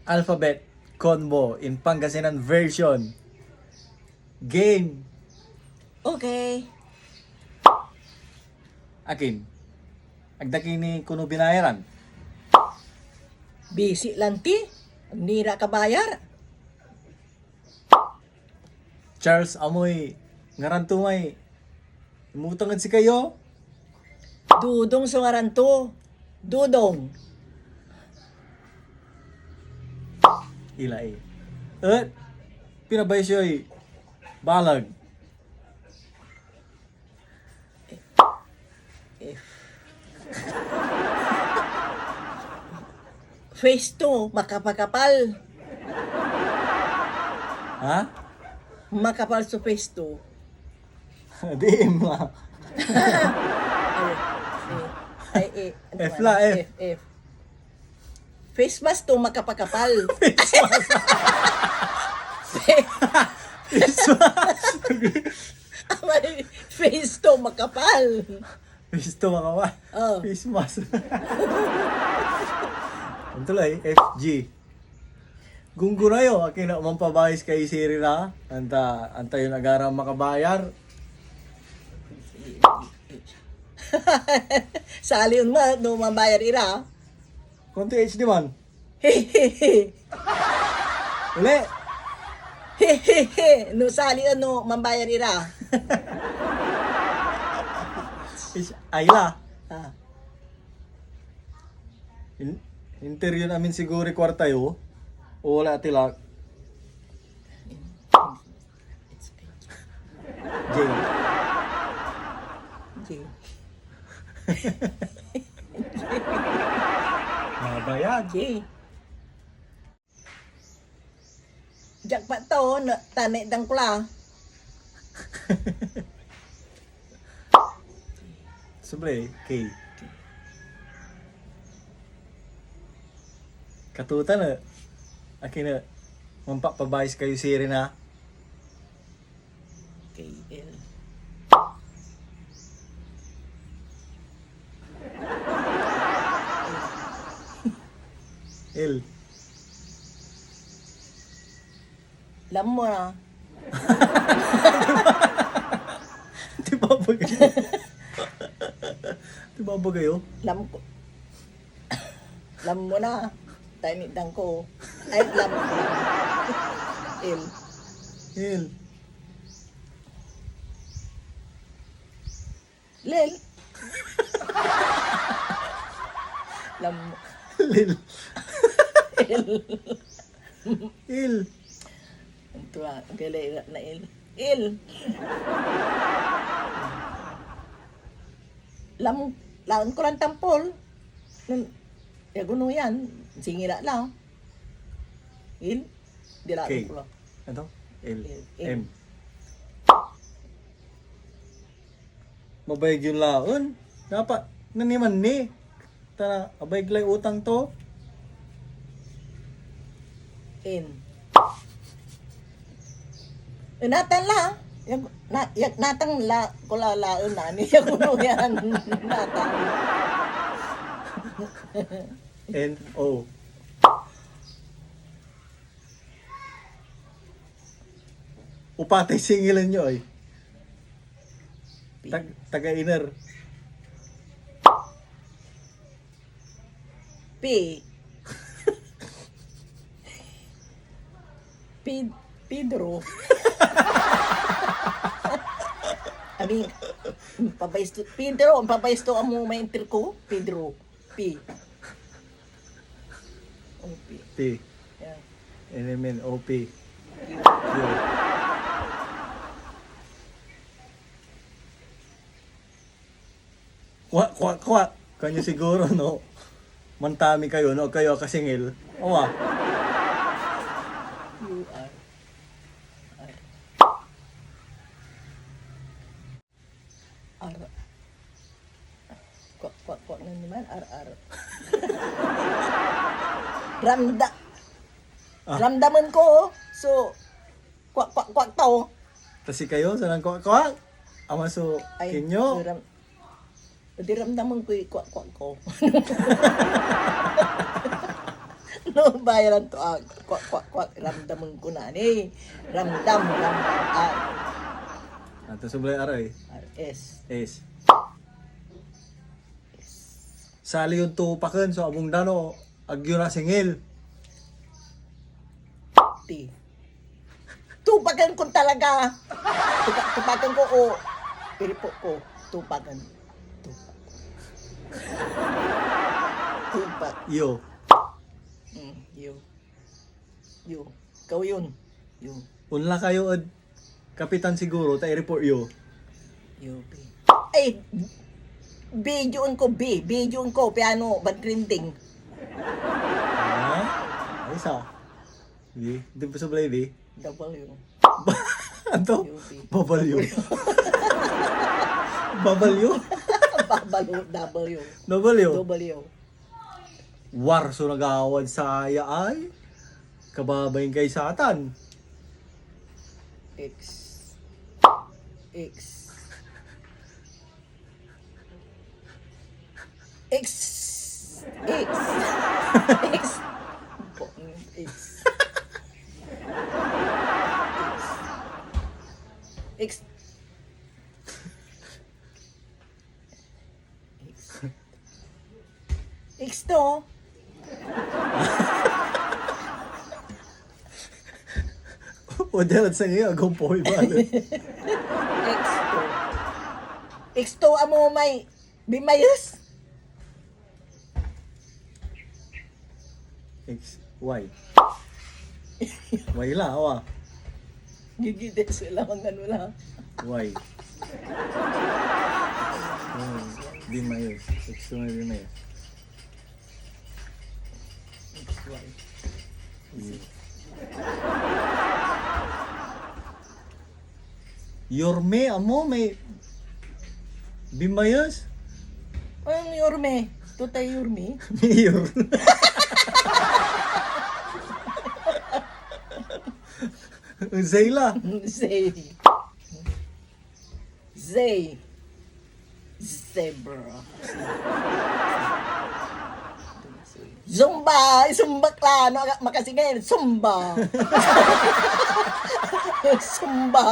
Alphabet Convo in Pangasinan version. Game. Okay. Akin. Agdaki ni kuno binayaran. Bisi lang ti. Nira ka bayar. Charles amoy ngarantumay. Imutangad si kayo. Dudong sa ngaranto. Dudong. Ila eh. Pinabay siya eh. Balag. Face to, makapakapal. Ha? Makapal sa face to. Di ma. Ay, F la, F. F. Face mask to, makapakapal. Face to, makapal. Gusto makawa. Oh. Face mask. Ang tuloy, FG. Gunggurayo, akin na mampabayis kay Siri na. Anta yung agarang makabayar. Sali yun ma, no mabayar ira. Konti HD man. Hehehe. Uli. Hehehe. No sali yun, no mabayar ira. Ayla. Ah. Interview namin siguro kwarta yo. O wala tilak. Jay. Okay. Mabayag. Okay. Jackpot to, tanay dang kula. Sobre, K. Katuta na. Akin na. Mampapabayis kayo Siri na. KL. L. Alam mo na. Di ba ba kayo? Di ba ba kayo? Alam ko. Alam mo na. Tanay dang ko. Ay, alam. L. L. Lel. Alam mo. Lil. L. L. Ito ah, galay na L. L. Laon ko lang tampol. Ya guno yan. Singila lang. Il. Dilaan Okay. ko lang. Ano? L. L. M. Mabayag yung laon. Dapat, naniman ni. Tara, abayag lang utang to. N. Natan la. Natang la. Kula laon na. Ya guno yan. Natang. N. O. Upatay singilan nyo ay. Taga-iner. P. Pedro. I mean, Pedro, pabaysto ang mo ma-enter ko. Pedro. P. Oh, P. P. Yeah. N-M-N. O-P. Q. Q. Kwa. Kanyo siguro, no? Mantami kayo, no? Kayo kasingil. Owa. Q. R. R. Kwa na naman. R. Ramdaman ko. So, kwa to. Tasi kayo, sanang kwa. Amaso, kinyo. Di ramdaman ko kwa ko. No, bayaran to. Kwak. Ramdaman ko na ni. Ramdam. Ato sublay aray. S. S. Sali yung tupakan so abong dano agyo na singil. T. Tupakan ko talaga. Tupakan ko o. Pilipo ko. Tupakan. Tupak. Yo. You. Ikaw yun. You. Unla kayo ad kapitan siguro ta i-report yo. You. Ay, videoon ko, videoon ko, piano, bad trending. Ha? Ay sa. Di pa sublay di. W. Anto? UP. Babalyo. Babalyo? Babalo, W. Babalyo? W. War so nagawad sa ay. Kababayin kay satan. X. X. X. X. X. X. X. X to. O dalat sa ngayon, agong po'y ba? X to. X to amo may bimayas. X, Y. Y la, awa. Gigide sila mga ano lang. Y. Di mayos. X na di mayos. XY. Yorme, amo, may bimayos. Anong Yorme? Tutay Yorme? Mayor. Zayla. Zay. Zay. Zebra. Zumba! Zumba ka! Ano makasingin? Zumba! Zumba!